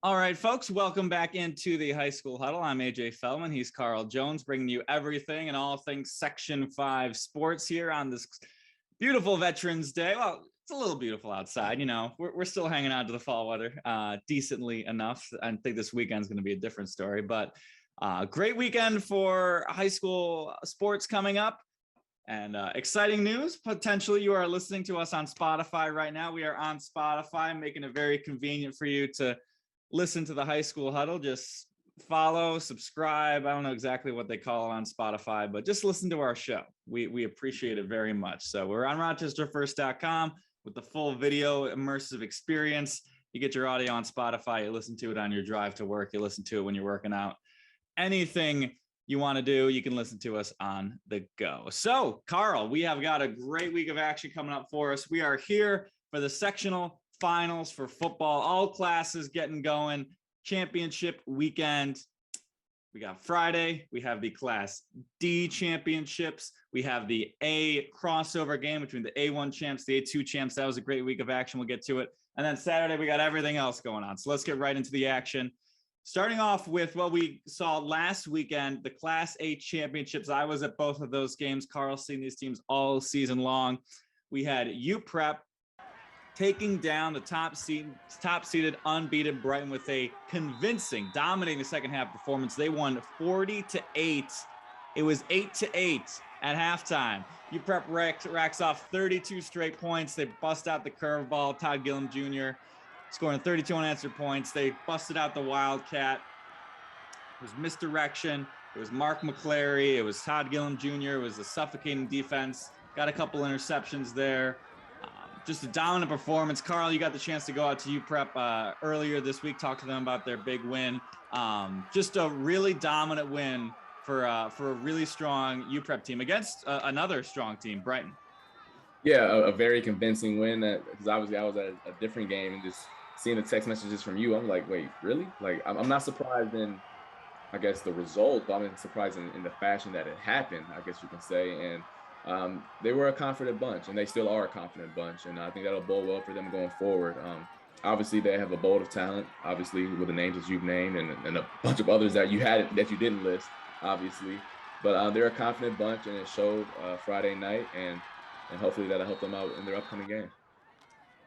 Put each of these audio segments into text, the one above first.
All right, folks, welcome back into the High School Huddle. I'm AJ Feldman. He's Carl Jones, bringing you everything and all things Section 5 sports here on this beautiful Veterans Day. Well, it's a little beautiful outside. We're still hanging out to the fall weather decently enough. I think this weekend's going to be a different story, but great weekend for high school sports coming up. And exciting news, potentially you are listening to us on Spotify right now. We are on Spotify, making it very convenient for you to listen to the High School Huddle. Just follow, subscribe. I don't know exactly what they call it on Spotify, but just listen to our show. We appreciate it very much. So we're on rochesterfirst.com with the full video immersive experience. You get your audio on Spotify. You listen to it on your drive to work. You listen to it when you're working out. Anything you want to do, you can listen to us on the go. So, Carl, we have got a great week of action coming up for us. We are here for the sectional finals for football, all classes getting going, championship weekend. We got Friday, we have the Class D championships, we have the A crossover game between the A1 champs, the A2 champs. That was a great week of action. We'll get to it. And then Saturday, we got everything else going on. So let's get right into the action. Starting off with what we saw last weekend, the Class A championships. I was at both of those games. Carl's seen these teams all season long. We had UPrep taking down the top-seeded unbeaten Brighton with a convincing, dominating second half performance. They won 40-8. It was 8-8 at halftime. UPrep racks off 32 straight points. They bust out the curveball. Todd Gillum Jr. scoring 32 unanswered points. They busted out the Wildcat. It was misdirection. It was Mark McClary. It was Todd Gillum Jr. It was a suffocating defense. Got a couple interceptions there. Just a dominant performance. Carl, you got the chance to go out to UPrep earlier this week, talk to them about their big win. Just a really dominant win for a really strong UPrep team against another strong team, Brighton. Yeah, a very convincing win. Because obviously I was at a different game and just seeing the text messages from you, I'm like, wait, really? Like, I'm not surprised in, I guess, the result, but I'm surprised in the fashion that it happened, I guess you can say. And they were a confident bunch, and they still are a confident bunch, and I think that'll bode well for them going forward. Obviously, they have a bowl of talent, obviously, with the names that you've named and a bunch of others that you didn't list, obviously. But they're a confident bunch, and it showed Friday night, and hopefully that'll help them out in their upcoming game.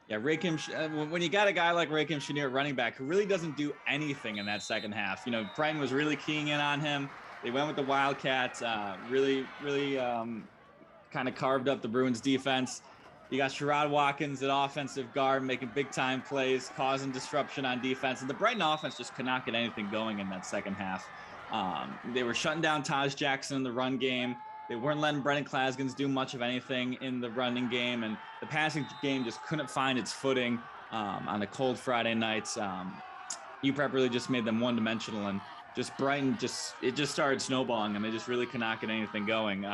Yeah, when you got a guy like Rakim Shanir, running back, who really doesn't do anything in that second half. Brighton was really keying in on him. They went with the Wildcats, really kind of carved up the Bruins defense. You got Sherrod Watkins at offensive guard, making big time plays, causing disruption on defense. And the Brighton offense just could not get anything going in that second half. They were shutting down Taj Jackson in the run game. They weren't letting Brendan Klasgens do much of anything in the running game. And the passing game just couldn't find its footing on the cold Friday nights. UPrep really just made them one-dimensional, and just Brighton it just started snowballing, and they just really could not get anything going.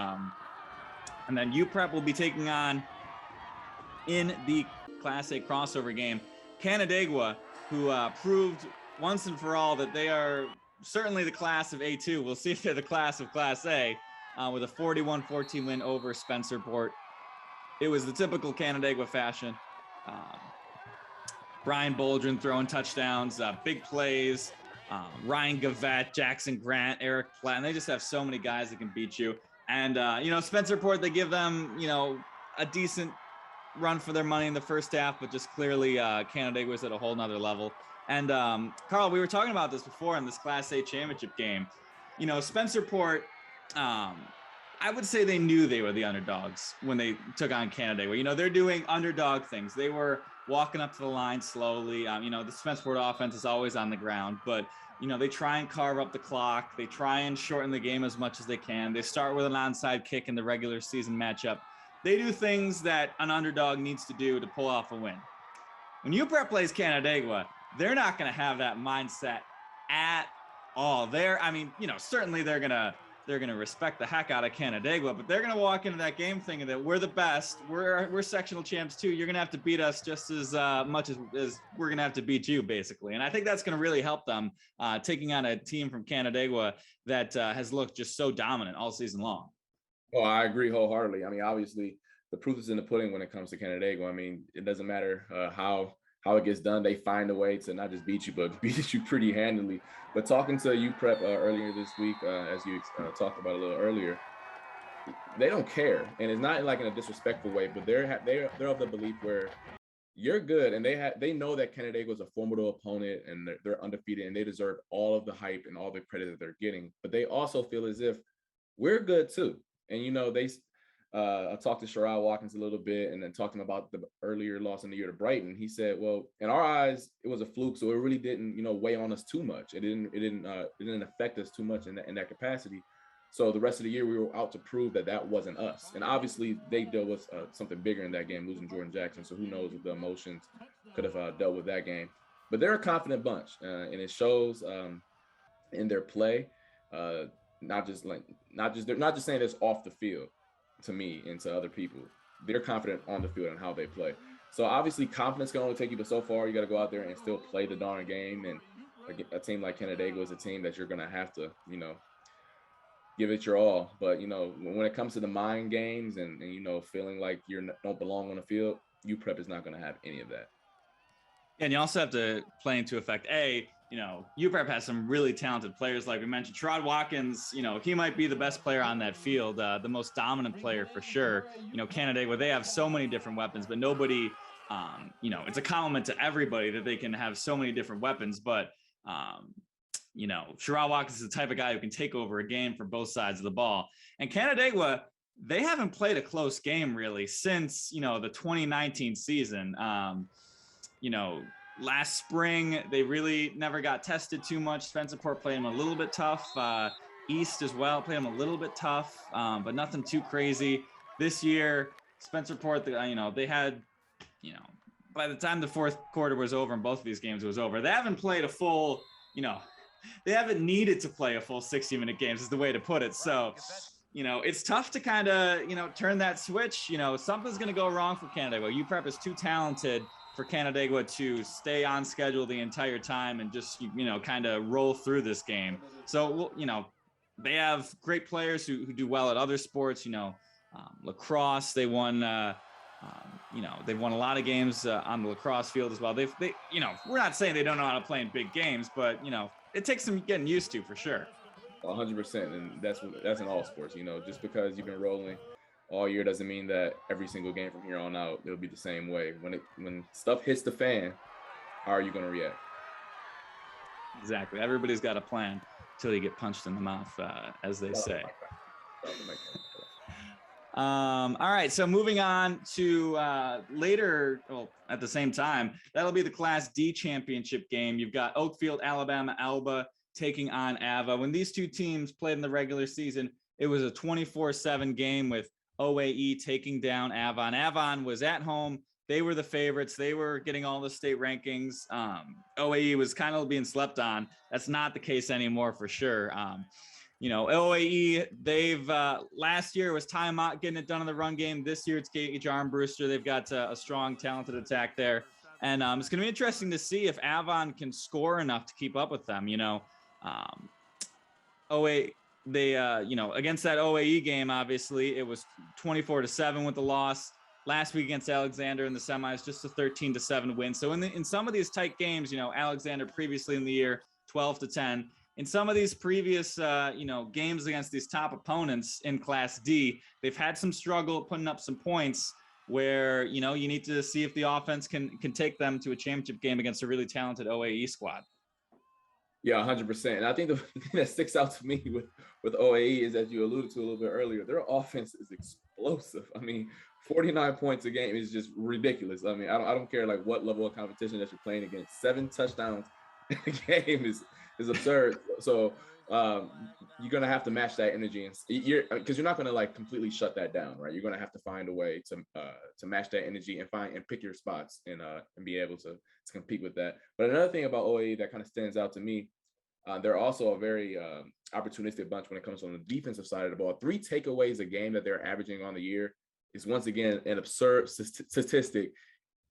And then UPrep will be taking on, in the Class A crossover game, Canandaigua, who proved once and for all that they are certainly the class of A2. We'll see if they're the class of Class A, with a 41-14 win over Spencerport. It was the typical Canandaigua fashion. Brian Boldrin throwing touchdowns, big plays, Ryan Gavette, Jackson Grant, Eric Platt, and they just have so many guys that can beat you. And, Spencerport, they give them, a decent run for their money in the first half, but just clearly Canandaigua was at a whole nother level. And, Carl, we were talking about this before in this Class A championship game. Spencerport, I would say they knew they were the underdogs when they took on Canandaigua. They're doing underdog things. They were walking up to the line slowly. The Spencerport offense is always on the ground, but they try and carve up the clock. They try and shorten the game as much as they can. They start with an onside kick in the regular season matchup. They do things that an underdog needs to do to pull off a win. When UPrep plays Canandaigua, they're not going to have that mindset at all. Certainly they're going to respect the heck out of Canandaigua, but they're going to walk into that game thinking that we're the best. We're sectional champs too. You're going to have to beat us just as much as we're going to have to beat you, basically. And I think that's going to really help them taking on a team from Canandaigua that has looked just so dominant all season long. Well, I agree wholeheartedly. Obviously, the proof is in the pudding when it comes to Canandaigua. It doesn't matter how how it gets done. They find a way to not just beat you, but beat you pretty handily. But talking to UPrep earlier this week, as you talked about a little earlier, they don't care, and it's not like in a disrespectful way, but they're of the belief where you're good, and they know that Canandaigua is a formidable opponent, and they're undefeated, and they deserve all of the hype and all the credit that they're getting. But they also feel as if we're good too. And I talked to Sherrod Watkins a little bit, and then talked to him about the earlier loss in the year to Brighton. He said, "Well, in our eyes, it was a fluke, so it really didn't, weigh on us too much. It didn't affect us too much in that capacity. So the rest of the year, we were out to prove that wasn't us. And obviously, they dealt with something bigger in that game, losing Jordan Jackson. So who knows if the emotions could have dealt with that game. But they're a confident bunch, and it shows in their play. They're not just saying this off the field to me and to other people. They're confident on the field and how they play. So obviously, confidence can only take you but so far. You got to go out there and still play the darn game. And a team like Canandaigua is a team that you're going to have to, give it your all. But, when it comes to the mind games and feeling like you don't belong on the field, UPrep is not going to have any of that. And you also have to play into effect, UPrep has some really talented players. Like we mentioned, Sherrod Watkins, he might be the best player on that field, the most dominant player for sure. Canandaigua, they have so many different weapons, but nobody, it's a compliment to everybody that they can have so many different weapons. But, Sherrod Watkins is the type of guy who can take over a game from both sides of the ball. And Canandaigua, they haven't played a close game really since, the 2019 season. Last spring, they really never got tested too much. Spencerport played them a little bit tough. East as well, played them a little bit tough, but nothing too crazy. This year, Spencerport, they had, by the time the fourth quarter was over and both of these games was over, they haven't played a full, they haven't needed to play a full 60-minute games is the way to put it. So, it's tough to kind of, turn that switch. Something's going to go wrong for Canandaigua. UPrep is too talented for Canandaigua to stay on schedule the entire time and just, kind of roll through this game. So, they have great players who do well at other sports, lacrosse, they won, they've won a lot of games on the lacrosse field as well. They, we're not saying they don't know how to play in big games, but, it takes some getting used to for sure. 100%. And that's in all sports, just because you've been rolling all year doesn't mean that every single game from here on out, it'll be the same way. When stuff hits the fan, how are you going to react? Exactly. Everybody's got a plan till you get punched in the mouth, as they say. All right. So moving on to later, at the same time, that'll be the Class D championship game. You've got Oakfield, Alabama, Alba taking on Ava. When these two teams played in the regular season, it was a 24-7 game with OAE taking down Avon. Avon was at home. They were the favorites. They were getting all the state rankings. OAE was kind of being slept on. That's not the case anymore for sure. OAE, they've last year was Ty Mott getting it done in the run game. This year it's Gage Armbruster. They've got a strong, talented attack there. And it's going to be interesting to see if Avon can score enough to keep up with them. OAE, they, against that OAE game, obviously, it was 24-7 with the loss. Last week against Alexander in the semis, just a 13-7 win. So in some of these tight games, Alexander previously in the year, 12-10. In some of these previous, games against these top opponents in Class D, they've had some struggle putting up some points where, you need to see if the offense can take them to a championship game against a really talented OAE squad. Yeah, 100%. And I think the thing that sticks out to me with OAE is, as you alluded to a little bit earlier, their offense is explosive. 49 points a game is just ridiculous. I don't care like what level of competition that you're playing against. 7 touchdowns in a game is absurd. So you're gonna have to match that energy, and because you're not gonna like completely shut that down, right? You're gonna have to find a way to match that energy and pick your spots and be able to compete with that. But another thing about OAE that kind of stands out to me, they're also a very opportunistic bunch when it comes on the defensive side of the ball. 3 takeaways a game that they're averaging on the year is once again an absurd statistic,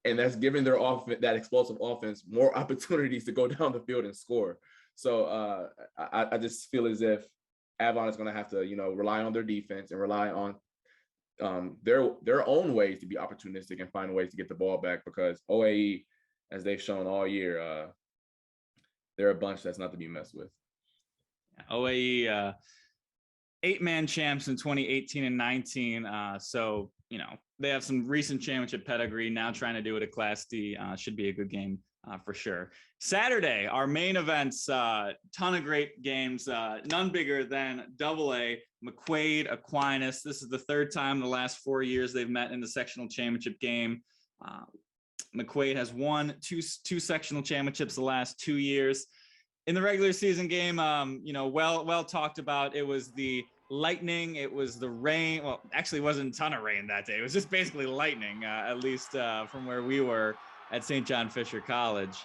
and that's giving their that explosive offense more opportunities to go down the field and score. So I just feel as if Avon is going to have to, rely on their defense and rely on their own ways to be opportunistic and find ways to get the ball back, because OAE, as they've shown all year, they're a bunch that's not to be messed with. OAE 8-man champs in 2018 and 19. So, they have some recent championship pedigree. Now trying to do it at Class D. Should be a good game for sure. Saturday, our main events, ton of great games, none bigger than AA McQuaid Aquinas. This is the third time in the last 4 years they've met in the sectional championship game. McQuaid has won two sectional championships the last 2 years. In the regular season game, well talked about. It was the lightning, it was the rain. Well, actually, it wasn't a ton of rain that day. It was just basically lightning, at least from where we were at St. John Fisher College.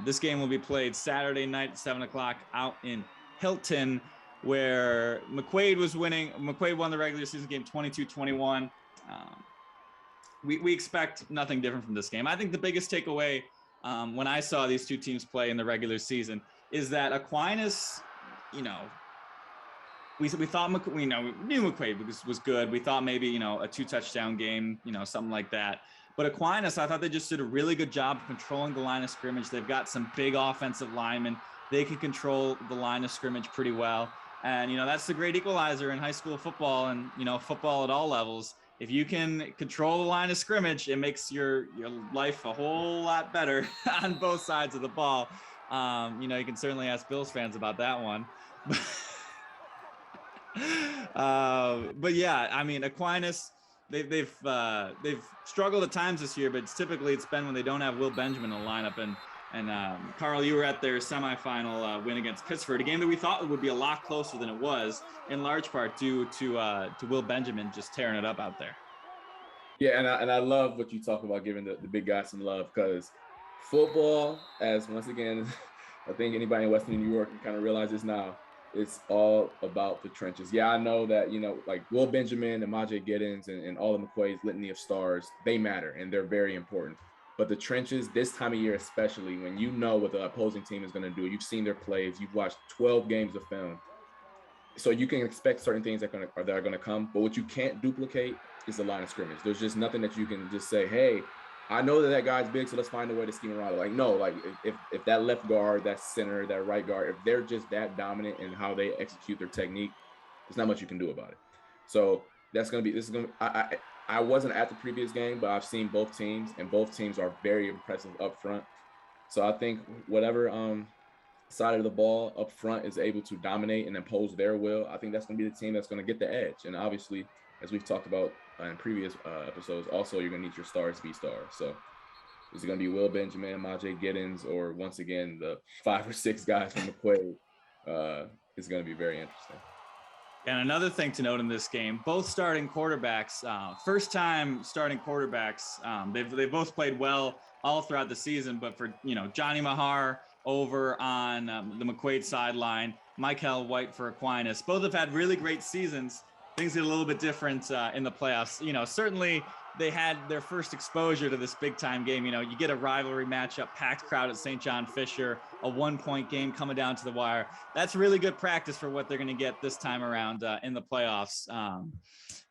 This game will be played Saturday night at 7 o'clock out in Hilton, where McQuaid was winning. McQuaid won the regular season game 22-21. We expect nothing different from this game. I think the biggest takeaway when I saw these two teams play in the regular season is that Aquinas, we thought we knew McQuaid was good. We thought maybe, a 2-touchdown game, something like that. But Aquinas, I thought they just did a really good job of controlling the line of scrimmage. They've got some big offensive linemen. They can control the line of scrimmage pretty well. And, that's the great equalizer in high school football and, football at all levels. If you can control the line of scrimmage, it makes your life a whole lot better on both sides of the ball. You can certainly ask Bills fans about that one. But yeah, I mean, Aquinas, they've struggled at times this year, but typically it's been when they don't have Will Benjamin in the lineup. And Carl, you were at their semifinal win against Pittsford, a game that we thought would be a lot closer than it was, in large part due to Will Benjamin just tearing it up out there. Yeah, and I love what you talk about giving the big guys some love, because football, as once again, I think anybody in Western New York can kind of realize this now, it's all about the trenches. Yeah, I know that, like Will Benjamin and Majay Giddens and all of McQuaid's litany of stars, they matter and they're very important. But the trenches, this time of year especially, when you know what the opposing team is going to do, you've seen their plays, you've watched 12 games of film, so you can expect certain things that are going to come. But what you can't duplicate is the line of scrimmage. There's just nothing that you can just say, hey, I know that guy's big, so let's find a way to scheme around it. Like, no, like if that left guard, that center, that right guard, if they're just that dominant in how they execute their technique, there's not much you can do about it. So I wasn't at the previous game, but I've seen both teams, and both teams are very impressive up front. So I think whatever side of the ball up front is able to dominate and impose their will, I think that's going to be the team that's going to get the edge. And obviously, as we've talked about in previous episodes, also you're going to need your stars to be stars. So is it going to be Will Benjamin, Majay Giddens, or once again the 5 or 6 guys from McQuaid? Is going to be very interesting. And another thing to note in this game, both starting quarterbacks, first-time starting quarterbacks, they've both played well all throughout the season. But for Johnny Mahar over on the McQuaid sideline, Michael White for Aquinas, both have had really great seasons. Things get a little bit different in the playoffs. Certainly they had their first exposure to this big-time game. You get a rivalry matchup, packed crowd at St. John Fisher, a 1-point game coming down to the wire. That's really good practice for what they're going to get this time around in the playoffs.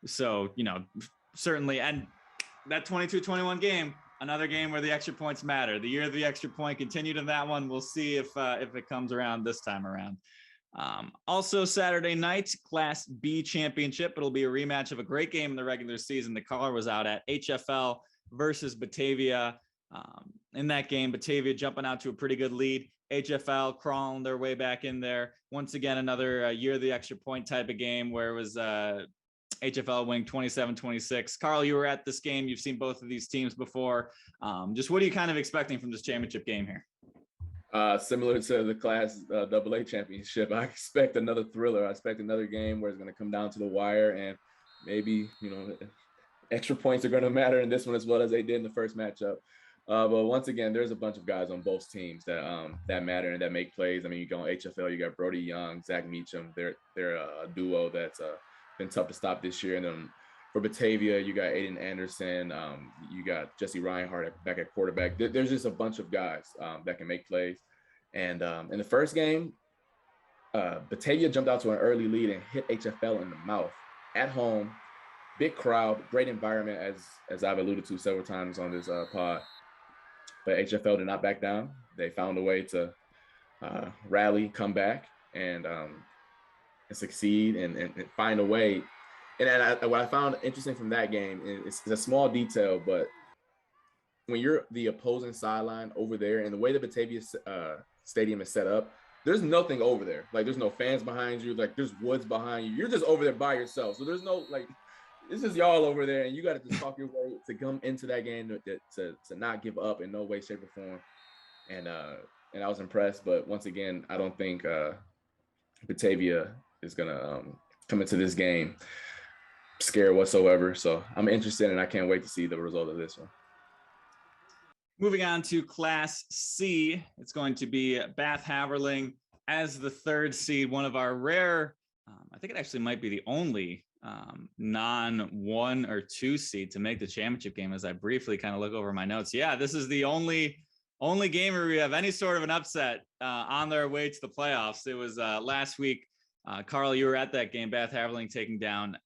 So, certainly. And that 22-21 game, another game where the extra points matter. The year of the extra point continued in that one. We'll see if it comes around this time around. Also Saturday night, Class B championship. It'll be a rematch of a great game in the regular season the caller was out at, HFL versus Batavia. In that game, Batavia jumping out to a pretty good lead. HFL crawling their way back in there. Once again, another year of the extra point type of game where it was HFL winning 27-26. Carl, you were at this game. You've seen both of these teams before. Just what are you kind of expecting from this championship game here? Similar to the Class AA championship, I expect another thriller. I expect another game where it's going to come down to the wire, and maybe, extra points are going to matter in this one as well as they did in the first matchup. But once again, there's a bunch of guys on both teams that matter and that make plays. I mean, you go on HFL, you got Brody Young, Zach Meacham. They're a duo that's been tough to stop this year. And then for Batavia, you got Aiden Anderson, you got Jesse Reinhardt back at quarterback. There's just a bunch of guys that can make plays. And in the first game, Batavia jumped out to an early lead and hit HFL in the mouth at home. Big crowd, great environment, as I've alluded to several times on this pod. but HFL did not back down. They found a way to rally, come back, and succeed and find a way. And what I found interesting from that game is it's a small detail, but when you're the opposing sideline over there and the way the Batavia Stadium is set up, there's nothing over there. Like, there's no fans behind you. Like, there's woods behind you. You're just over there by yourself. So there's no, like, it's just y'all over there, and you got to just talk your way to come into that game to not give up in no way, shape, or form. And I was impressed. But once again, I don't think Batavia is going to come into this game scared whatsoever. So I'm interested, and I can't wait to see the result of this one. Moving on to Class C, it's going to be Bath Haverling as the 3rd seed, one of our rare, I think it actually might be the only non-1 or 2 seed to make the championship game, as I briefly kind of look over my notes. Yeah, this is the only game where we have any sort of an upset on their way to the playoffs. It was last week. Carl, you were at that game, Bath Haverling taking down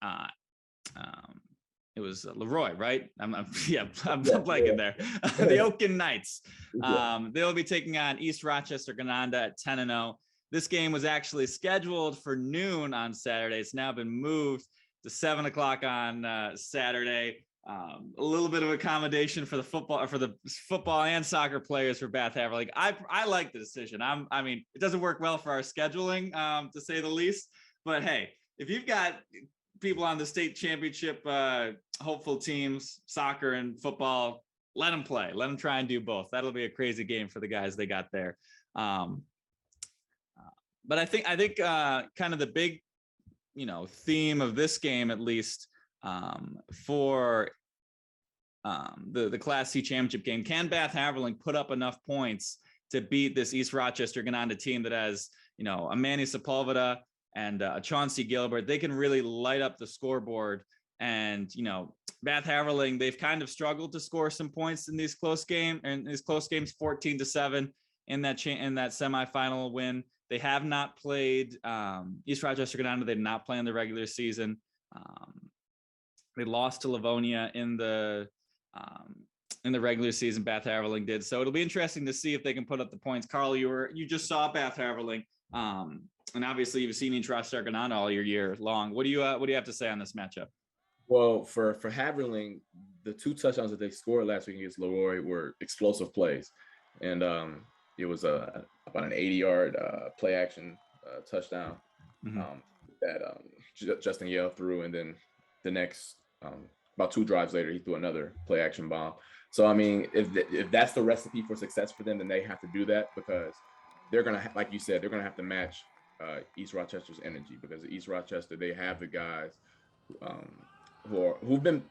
it was Leroy, right? I'm blanking there. The Oaken Knights. They'll be taking on East Rochester Gananda at 10-0. This game was actually scheduled for noon on Saturday. It's now been moved to 7 o'clock on Saturday. A little bit of accommodation for the football and soccer players for Bath Haverling. I like the decision. I mean, it doesn't work well for our scheduling, to say the least. But hey, if you've got people on the state championship hopeful teams, soccer and football, let them play. Let them try and do both. That'll be a crazy game for the guys they got there. But I think kind of the big, theme of this game, at least for the Class C championship game, can Bath Haverling put up enough points to beat this East Rochester Gananda team that has, a Manny Sepulveda and Chauncey Gilbert? They can really light up the scoreboard. And, Bath Haverling, they've kind of struggled to score some points in these close games, 14-7 in that semifinal win. They have not played East Rochester Gananda. They did not play in the regular season. They lost to Livonia in the regular season. Bath Haverling did. So it'll be interesting to see if they can put up the points. Carl, you just saw Bath Haverling. And obviously you've seen East Rochester Gananda all year long. What do you have to say on this matchup? Well, for Haverling, the 2 touchdowns that they scored last week against Leroy were explosive plays. And it was about an 80-yard play action touchdown that Justin Yale threw. And then the next, about 2 drives later, he threw another play action bomb. So, I mean, if that's the recipe for success for them, then they have to do that, because they're going to, like you said, they're going to have to match East Rochester's energy, because East Rochester, they have the guys who've been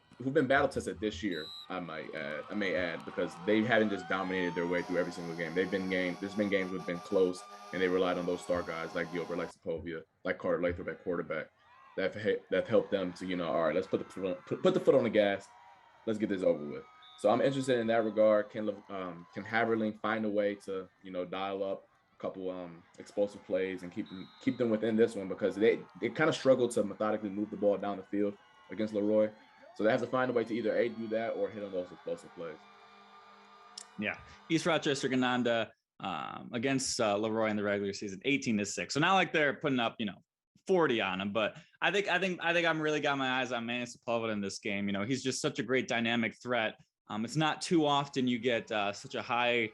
battle tested this year. I may add, because they haven't just dominated their way through every single game. There's been games that have been close, and they relied on those star guys like Gilbert, like Sepulveda, like Carter Lathrop at quarterback. That helped them to, all right, let's put the foot on the gas. Let's get this over with. So I'm interested in that regard. Can Haverling find a way to, dial up a couple explosive plays and keep them within this one, because they kind of struggled to methodically move the ball down the field against Leroy. So they have to find a way to either A, do that, or hit on those explosive plays. Yeah. East Rochester Gananda against Leroy in the regular season, 18-6. So not like they're putting up, 40 on him, but I think I'm really got my eyes on Manny Sepulveda in this game. He's just such a great dynamic threat. It's not too often you get such a high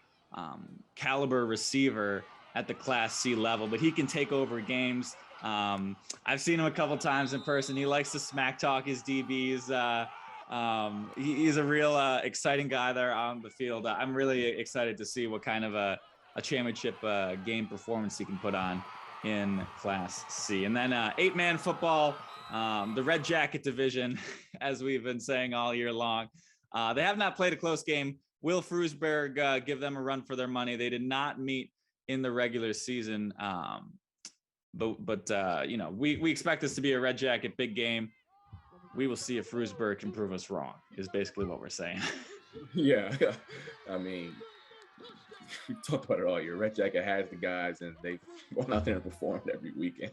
caliber receiver at the Class C level, but he can take over games. I've seen him a couple times in person. He likes to smack talk his DBs. He's a real exciting guy there on the field. I'm really excited to see what kind of a championship game performance he can put on in Class C. And then 8-man football, the Red Jacket division, as we've been saying all year long. They have not played a close game. Will Frusberg give them a run for their money? They did not meet in the regular season. But we expect this to be a Red Jacket big game. We will see if Frusberg can prove us wrong, is basically what we're saying. Yeah. I mean, we talked about it all year. Red Jacket has the guys, and they've gone out there and performed every weekend.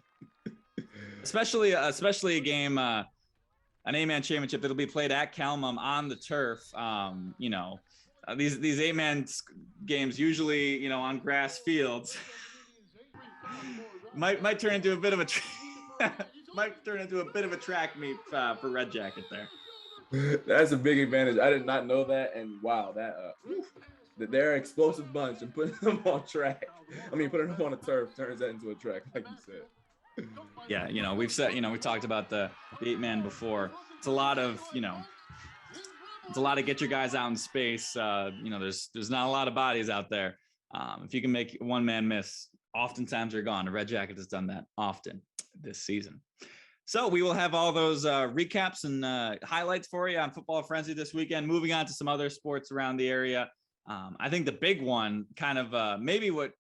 especially a game, an 8-man championship that'll be played at Calmum on the turf. these 8-man games, usually, you know, on grass fields, might turn into a bit of a track meet for Red Jacket there. That's a big advantage. I did not know that, and wow, they're an explosive bunch, and putting them on track. I mean, putting them on a turf turns that into a track, like you said. Yeah, you know, we talked about the 8-man before. It's a lot of get your guys out in space. You know, there's not a lot of bodies out there. If you can make one man miss, oftentimes they're gone. The Red Jacket has done that often this season. So we will have all those recaps and highlights for you on Football Frenzy this weekend. Moving on to some other sports around the area. I think the big one, kind of maybe what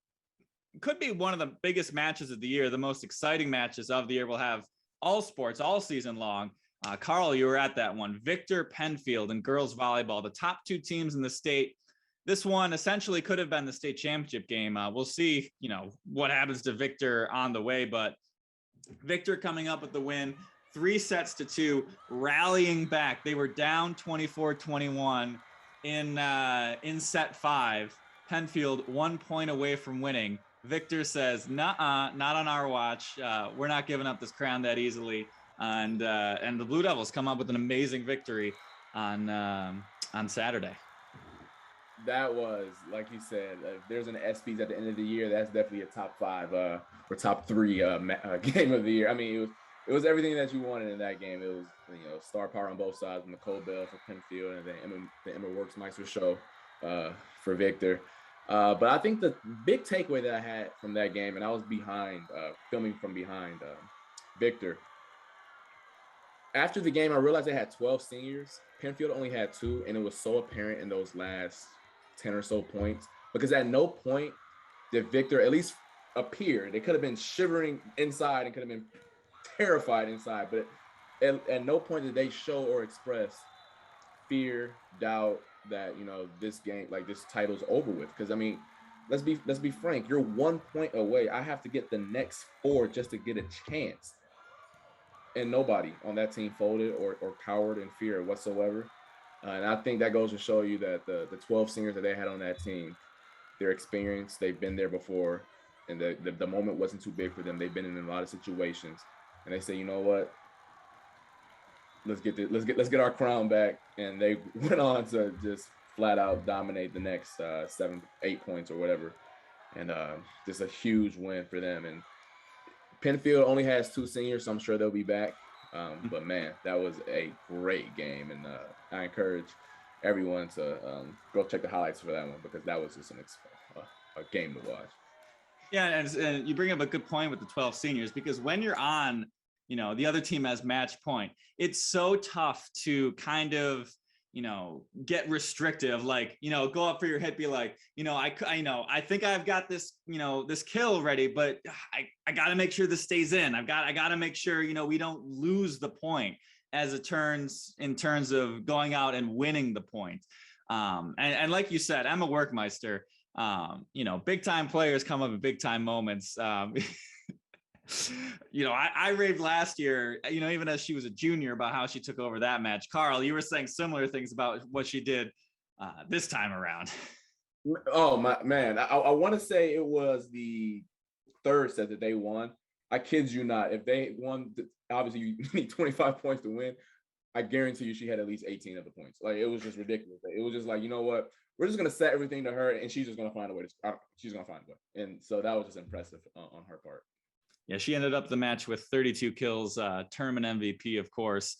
could be one of the biggest matches of the year, the most exciting matches of the year. We'll have all sports all season long. Carl, you were at that one. Victor Penfield and girls volleyball, the top 2 teams in the state. This one essentially could have been the state championship game. We'll see, you know, what happens to Victor on the way, but Victor coming up with the win, 3-2, rallying back. They were down 24-21 in set 5. Penfield 1 point away from winning. Victor says, "Nuh-uh, not on our watch. We're not giving up this crown that easily." And the Blue Devils come up with an amazing victory on Saturday. That was, like you said, if there's an ESPYs at the end of the year, that's definitely a top 5 or top 3 game of the year. I mean, it was everything that you wanted in that game. It was, you know, star power on both sides, Nicole Bell for Penfield, and the Emma Worksmeister show for Victor. But I think the big takeaway that I had from that game, and I was behind, filming from behind Victor. After the game, I realized they had 12 seniors. Penfield only had 2, and it was so apparent in those last 10 or so points, because at no point did Victor at least appear. They could have been shivering inside and could have been terrified inside, but at no point did they show or express fear, doubt that, you know, this game, like this title's over with. Because I mean, let's be frank, you're 1 point away. I have to get the next 4 just to get a chance. And nobody on that team folded or cowered in fear whatsoever. And I think that goes to show you that the 12 seniors that they had on that team, they're experienced, they've been there before, and the moment wasn't too big for them. They've been in a lot of situations, and they say, you know what, let's get our crown back. And they went on to just flat out dominate the next 7-8 points or whatever, and just a huge win for them. And Penfield only has 2 seniors, so I'm sure they'll be back. But man, that was a great game, and I encourage everyone to go check the highlights for that one, because that was just a game to watch. Yeah, and you bring up a good point with the 12 seniors, because when you're on, you know, the other team has match point, it's so tough to kind of, you know, get restrictive, like, you know, go up for your hit, be like, you know, I think I've got this, you know, this kill ready, but I got to make sure this stays in. I got to make sure, you know, we don't lose the point as it turns in terms of going out and winning the point. And like you said, Emma Workmeister, you know, big time players come up in big time moments. You know, I raved last year, you know, even as she was a junior, about how she took over that match. Carl, you were saying similar things about what she did this time around. Oh my man, I want to say it was the 3rd set that they won. I kid you not. If they won, obviously you need 25 points to win. I guarantee you she had at least 18 of the points. Like, it was just ridiculous. It was just like, you know what? We're just going to set everything to her, and she's just going to find a way. She's going to find a way. And so that was just impressive on her part. Yeah, she ended up the match with 32 kills, tournament MVP, of course.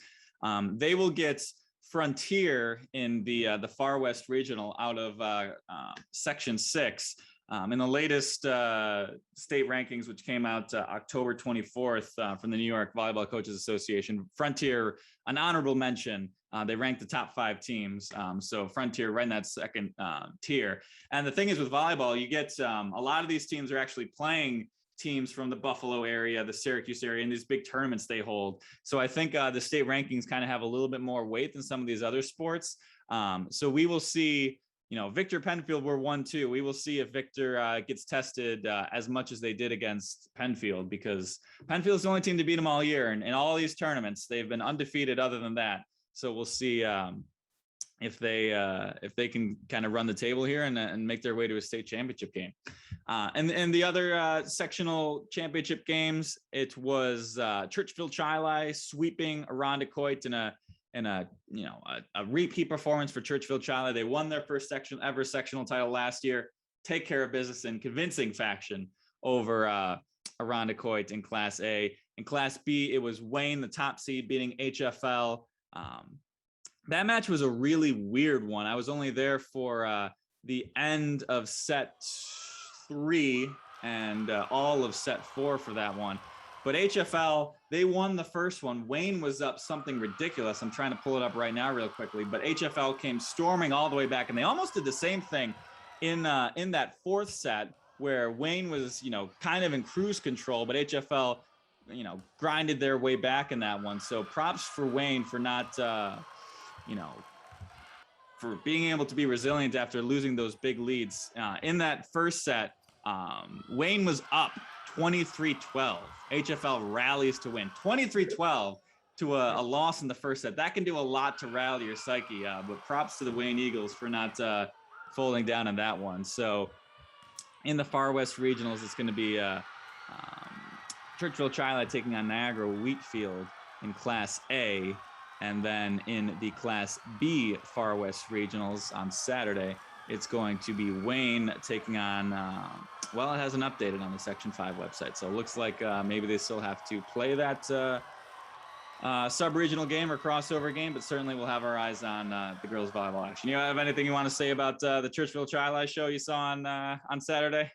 They will get Frontier in the Far West Regional out of Section 6. In the latest state rankings, which came out October 24th from the New York Volleyball Coaches Association, Frontier, an honorable mention. They ranked the top 5 teams. So Frontier right in that second tier. And the thing is, with volleyball, you get a lot of these teams are actually playing teams from the Buffalo area, the Syracuse area, and these big tournaments they hold. So I think the state rankings kind of have a little bit more weight than some of these other sports. So we will see, you know, Victor Penfield were 1-2. We will see if Victor gets tested as much as they did against Penfield, because Penfield's the only team to beat them all year. And in all these tournaments, they've been undefeated other than that. So we'll see, you if they can kind of run the table here and make their way to a state championship game. And the other sectional championship games, it was Churchville-Chili sweeping Irondequoit in a repeat performance for Churchville-Chili. They won their first ever sectional title last year. Take care of business in convincing fashion over Irondequoit in Class A. In Class B, it was Wayne, the top seed, beating HFL. That match was a really weird one. I was only there for the end of set 3 and all of set 4 for that one. But HFL, they won the first one. Wayne was up something ridiculous. I'm trying to pull it up right now real quickly. But HFL came storming all the way back, and they almost did the same thing in that fourth set where Wayne was, kind of in cruise control, but HFL, grinded their way back in that one. So props for Wayne for not for being able to be resilient after losing those big leads. In that first set, Wayne was up 23-12. HFL rallies to win 23-12 to a loss in the first set. That can do a lot to rally your psyche, but props to the Wayne Eagles for not folding down on that one. So in the Far West Regionals, it's going to be Churchville-Chili taking on Niagara Wheatfield in Class A. And then in the Class B Far West Regionals on Saturday, it's going to be Wayne taking on, it hasn't updated on the Section 5 website. So it looks like maybe they still have to play that sub-regional game or crossover game, but certainly we'll have our eyes on the girls volleyball action. You have anything you want to say about the Churchville-Chili show you saw on Saturday?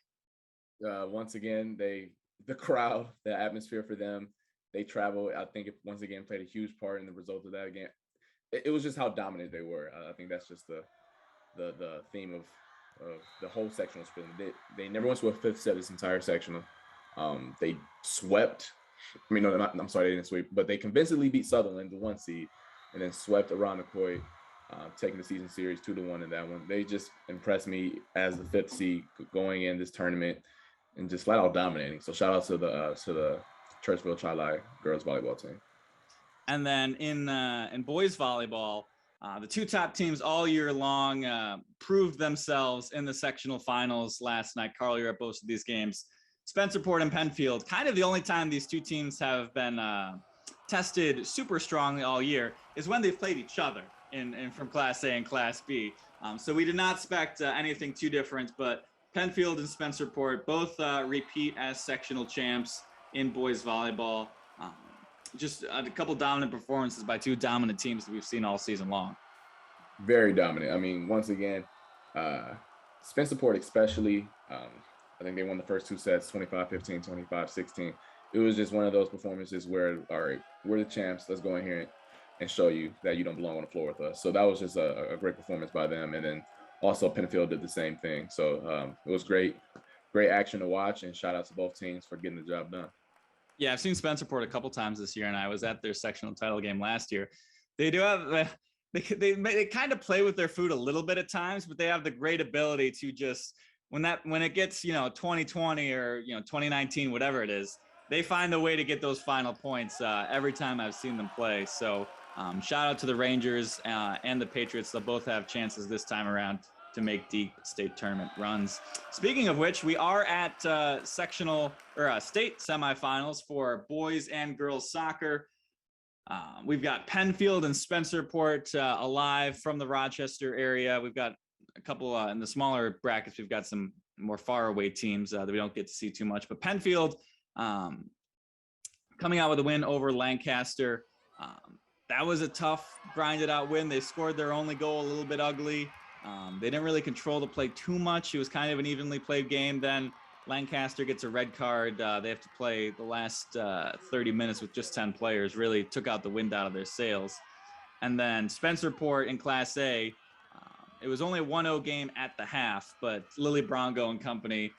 Once again, the crowd, the atmosphere for them, they travel. I think it once again played a huge part in the result of that game. It was just how dominant they were. I think that's just the theme of the whole sectional split. They never went to a fifth set this entire sectional. They swept. They didn't sweep, but they convincingly beat Sutherland, the 1 seed, and then swept Irondequoit, taking the season series 2-1 in that one. They just impressed me as the 5th seed going in this tournament and just flat out dominating. So shout out to the Churchville-Chili girls volleyball team. And then in boys volleyball, the 2 top teams all year long proved themselves in the sectional finals last night. Carl, you're at both of these games. Spencerport and Penfield, kind of the only time these 2 teams have been tested super strongly all year is when they've played each other in from Class A and Class B. So we did not expect anything too different, but Penfield and Spencerport both repeat as sectional champs in boys volleyball. Just a couple dominant performances by 2 dominant teams that we've seen all season long. Very dominant. Once again, Spencerport especially, I think they won the first 2 sets, 25-15, 25-16. It was just one of those performances where, all right, we're the champs. Let's go in here and show you that you don't belong on the floor with us. So that was just a great performance by them. And then also Penfield did the same thing. So it was great action to watch, and shout out to both teams for getting the job done. Yeah, I've seen Spencerport a couple times this year, and I was at their sectional title game last year. They do have they kind of play with their food a little bit at times, but they have the great ability to just when it gets 2020 or 2019, whatever it is, they find a way to get those final points every time I've seen them play. So shout out to the Rangers and the Patriots. They'll both have chances this time around to make deep state tournament runs. Speaking of which, we are at sectional or state semifinals for boys and girls soccer. We've got Penfield and Spencerport alive from the Rochester area. We've got a couple in the smaller brackets. We've got some more far away teams that we don't get to see too much, but Penfield coming out with a win over Lancaster. That was a tough, grinded out win. They scored their only goal a little bit ugly. They didn't really control the play too much. It was kind of an evenly played game. Then Lancaster gets a red card. They have to play the last 30 minutes with just 10 players. Really took out the wind out of their sails. And then Spencerport in Class A, it was only a 1-0 game at the half, but Lily Bronco and company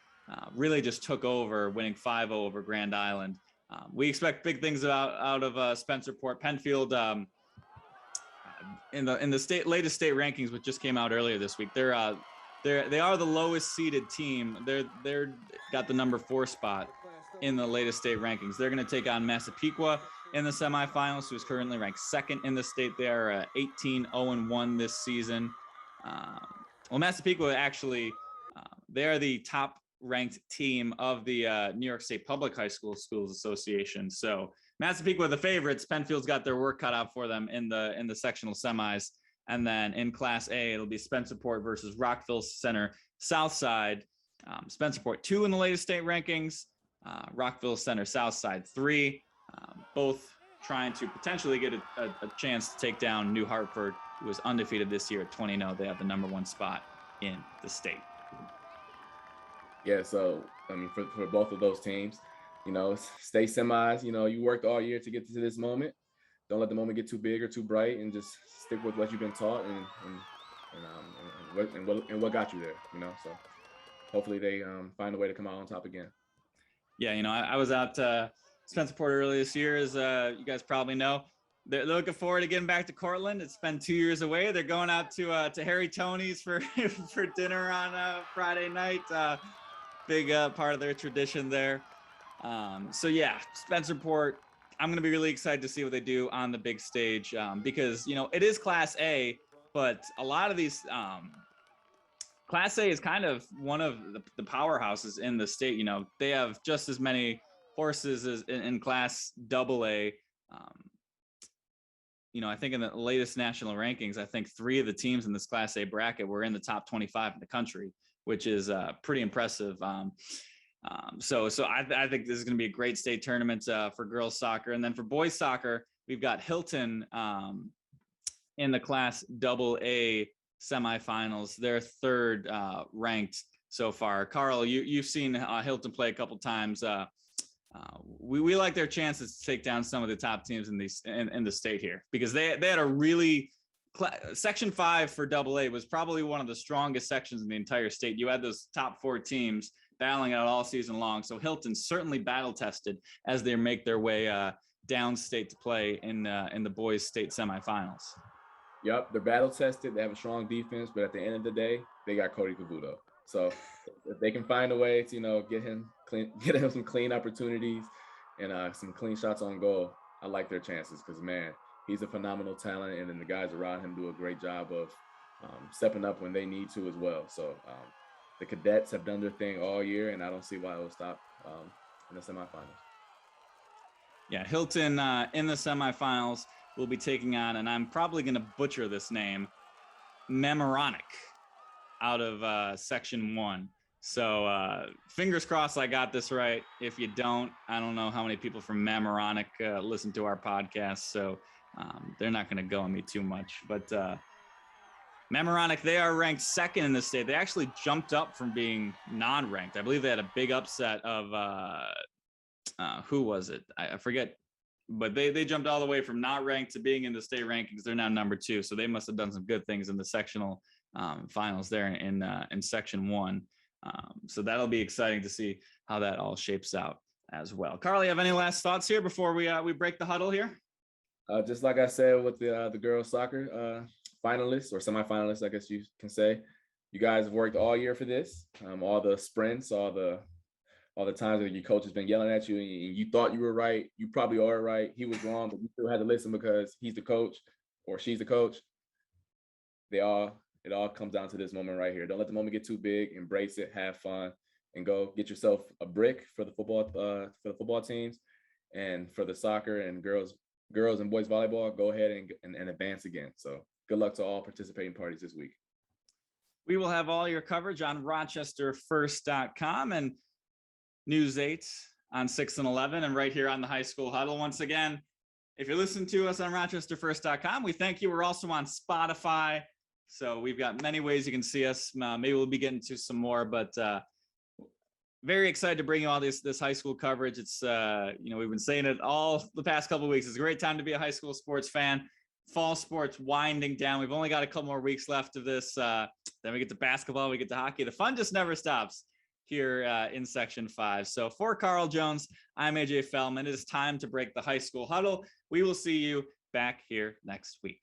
really just took over, winning 5-0 over Grand Island. We expect big things out of Spencerport. Penfield in the latest state rankings, which just came out earlier this week. They are the lowest seeded team. They're got the number 4 spot in the latest state rankings. They're going to take on Massapequa. in the semifinals, who's currently ranked second in the state. They are 18-0-1 this season. Well, Massapequa actually, they are the top ranked team of the New York State Public High Schools Association. So Massapequa, the favorites. Penfield's got their work cut out for them in the sectional semis. And then in Class A, it'll be Spencerport versus Rockville Center Southside. Spencerport 2 in the latest state rankings. Rockville Center Southside 3. Both trying to potentially get a chance to take down New Hartford, who was undefeated this year at 20-0. They have the #1 spot in the state. Yeah, so I mean, for both of those teams, stay semis. You worked all year to get to this moment. Don't let the moment get too big or too bright, and just stick with what you've been taught and what got you there. So hopefully they find a way to come out on top again. Yeah, I was out Spencerport earlier this year, as you guys probably know. They're looking forward to getting back to Cortland. It's been 2 years away. They're going out to Harry Tony's for for dinner on Friday night. Big part of their tradition there. So yeah, Spencerport. I'm going to be really excited to see what they do on the big stage, because it is Class A, but a lot of these Class A is kind of one of the powerhouses in the state. They have just as many horses as in Class AA. I think in the latest national rankings, I think 3 of the teams in this Class A bracket were in the top 25 in the country, which is pretty impressive. So I think this is going to be a great state tournament for girls soccer. And then for boys soccer, we've got Hilton in the Class AA semifinals. They're 3rd ranked so far. Carl, you've seen Hilton play a couple times. We like their chances to take down some of the top teams in the state here, because they had a really Section 5 for AA was probably one of the strongest sections in the entire state. You had those top 4 teams battling out all season long. So Hilton certainly battle tested as they make their way downstate to play in the boys state semifinals. Yep, they're battle tested. They have a strong defense, but at the end of the day, they got Cody Cavuto. So if they can find a way to get him some clean opportunities and some clean shots on goal, I like their chances, because man, he's a phenomenal talent, and then the guys around him do a great job of stepping up when they need to as well. So the cadets have done their thing all year, and I don't see why it will stop in the semifinals. Yeah, Hilton in the semifinals will be taking on, and I'm probably going to butcher this name, Mamaroneck out of Section 1. So fingers crossed I got this right. If you don't, I don't know how many people from Mamaroneck listen to our podcast, so they're not going to go on me too much. But Mamaroneck, they are ranked 2nd in the state. They actually jumped up from being non-ranked. I believe they had a big upset of who was it? I forget. But they jumped all the way from not ranked to being in the state rankings. They're now #2, so they must have done some good things in the sectional finals there in Section 1. So that'll be exciting to see how that all shapes out as well. Carl, you have any last thoughts here before we break the huddle here? Just like I said with the girls soccer finalists or semifinalists, I guess you can say, you guys have worked all year for this. All the sprints, all the times that your coach has been yelling at you and you thought you were right. You probably are right. He was wrong, but you still had to listen because he's the coach or she's the coach. It all comes down to this moment right here. Don't let the moment get too big. Embrace it. Have fun, and go get yourself a brick for the football teams, and for the soccer and girls and boys volleyball. Go ahead and advance again. So good luck to all participating parties this week. We will have all your coverage on RochesterFirst.com and News 8 on 6 and 11, and right here on the High School Huddle. Once again, if you're listening to us on RochesterFirst.com, we thank you. We're also on Spotify, so we've got many ways you can see us. Maybe we'll be getting to some more, but very excited to bring you all this high school coverage. It's we've been saying it all the past couple of weeks. It's a great time to be a high school sports fan. Fall sports winding down. We've only got a couple more weeks left of this. Then we get to basketball, we get to hockey. The fun just never stops here in Section 5. So for Carl Jones, I'm AJ Feldman. It is time to break the high school huddle. We will see you back here next week.